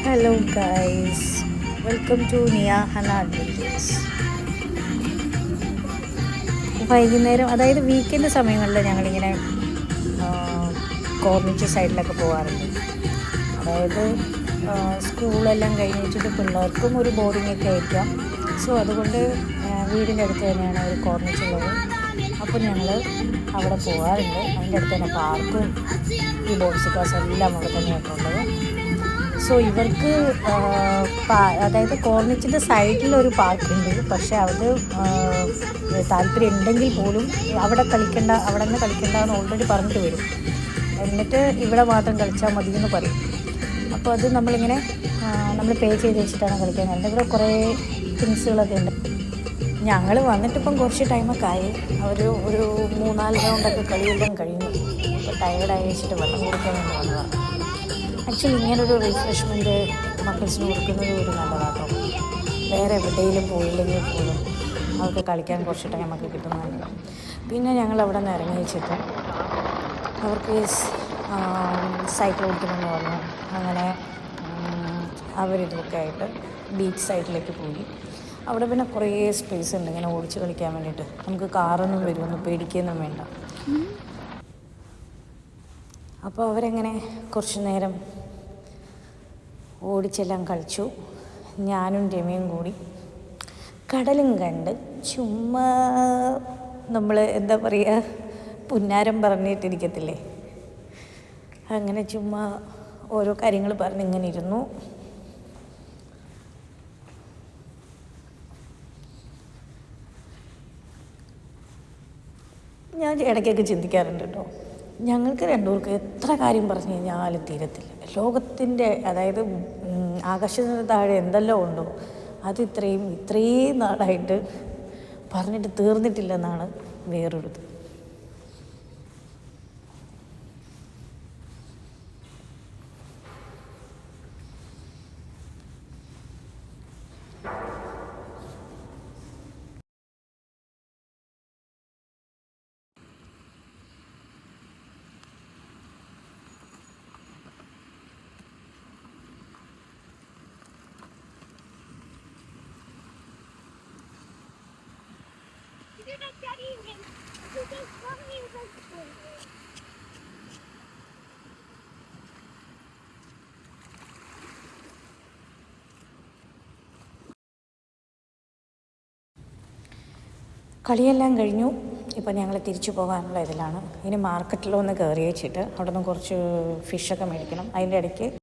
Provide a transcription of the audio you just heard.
Hello guys, welcome to നിയ Hana adventures. വൈകുന്നേരം, അതായത് വീക്കെൻഡ് സമയങ്ങളിൽ ഞങ്ങളിങ്ങനെ കോർണിച്ച് സൈഡിലൊക്കെ പോകാറുണ്ട്. അതായത് സ്കൂളെല്ലാം കഴിഞ്ഞിട്ട് പിള്ളേർക്കും ഒരു ബോർഡിങ്ങൊക്കെ ആയിരിക്കാം. സോ അതുകൊണ്ട് വീടിൻ്റെ അടുത്ത് തന്നെയാണ് ഒരു കോർണിച്ചുള്ളത്. അപ്പോൾ ഞങ്ങൾ അവിടെ പോകാറുണ്ട്. അതിൻ്റെ അടുത്ത് തന്നെ പാർക്കും ഈ ബോയ്സ് ക്ലാസ് എല്ലാം അവിടെ തന്നെയാണ് ഉള്ളത്. സോ ഇവർക്ക് അതായത് കോർണിച്ചിൻ്റെ സൈഡിലൊരു പാർക്കുണ്ട്. പക്ഷേ അത് താല്പര്യം ഉണ്ടെങ്കിൽ പോലും അവിടെ കളിക്കണ്ട, അവിടെ നിന്ന് കളിക്കണ്ടെന്ന് ഓൾറെഡി പറഞ്ഞിട്ട് വരും. എന്നിട്ട് ഇവിടെ മാത്രം കളിച്ചാൽ മതി എന്ന് പറയും. അപ്പോൾ അത് നമ്മളിങ്ങനെ നമ്മൾ പേ ചെയ്ത് വെച്ചിട്ടാണ് കളിക്കാൻ. എൻ്റെ ഇവിടെ കുറേ തിങ്സുകളൊക്കെ ഉണ്ട്. ഞങ്ങൾ വന്നിട്ടിപ്പം കുറച്ച് ടൈമൊക്കെ ആയി. ഒരു 3-4 റൗണ്ടൊക്കെ കളിയെല്ലാം കഴിഞ്ഞു. അപ്പോൾ ടയേർഡായി വെച്ചിട്ട് വെള്ളം കുടിക്കാൻ വേണ്ടി വന്നതാണ്. ആക്ച്വലി ഇങ്ങനൊരു റിഫ്രഷ്മെൻറ്റ് മക്കൾസിന് കൊടുക്കുന്നത് ഒരു നല്ലതാട്ടോ. വേറെ എവിടെയെങ്കിലും പോയില്ലെങ്കിൽ പോലും അവർക്ക് കളിക്കാൻ കുറച്ച് ടൈമൊക്കെ കിട്ടുന്നുണ്ട്. പിന്നെ ഞങ്ങൾ അവിടെ നിന്ന് ഇറങ്ങി വെച്ചിട്ട് അവർക്ക് സൈക്കിൾ ഓടിക്കണമെന്ന് പറഞ്ഞു. അങ്ങനെ അവരിതൊക്കെ ആയിട്ട് ബീച്ച് സൈഡിലേക്ക് പോയി. അവിടെ പിന്നെ കുറേ സ്പേസ് ഉണ്ട് ഇങ്ങനെ ഓടിച്ച് കളിക്കാൻ വേണ്ടിയിട്ട്. നമുക്ക് കാറൊന്നും വരുമൊന്നും പേടിക്കുകയൊന്നും വേണ്ട. അപ്പോൾ അവരെങ്ങനെ കുറച്ച് നേരം ഓടിച്ചെല്ലാം കളിച്ചു. ഞാനും രമയും കൂടി കടലും കണ്ട് ചുമ്മാ നമ്മൾ എന്താ പറയുക, പുന്നാരം പറഞ്ഞിട്ടിരിക്കത്തില്ലേ, അങ്ങനെ ചുമ്മാ ഓരോ കാര്യങ്ങൾ പറഞ്ഞിങ്ങനെ ഇരുന്നു. ഞാൻ ഇടയ്ക്കൊക്കെ ചിന്തിക്കാറുണ്ട് കേട്ടോ, ഞങ്ങൾക്ക് രണ്ടുപേർക്ക് എത്ര കാര്യം പറഞ്ഞു കഴിഞ്ഞാലും തീരത്തില്ല. ലോകത്തിൻ്റെ, അതായത് ആകാശത്തിന് താഴെ എന്തെല്ലാം ഉണ്ടോ അത് ഇത്രയും നാളായിട്ട് പറഞ്ഞിട്ട് തീർന്നിട്ടില്ലെന്നാണ് വേറൊരിത്. കളിയെല്ലാം കഴിഞ്ഞു. ഇപ്പോൾ ഞങ്ങൾ തിരിച്ചു പോകാനുള്ള ഇതിലാണ്. ഇനി മാർക്കറ്റിലൊന്ന് കയറി വെച്ചിട്ട് അവിടെ നിന്ന് കുറച്ച് ഫിഷൊക്കെ മേടിക്കണം. അതിൻ്റെ ഇടയ്ക്ക്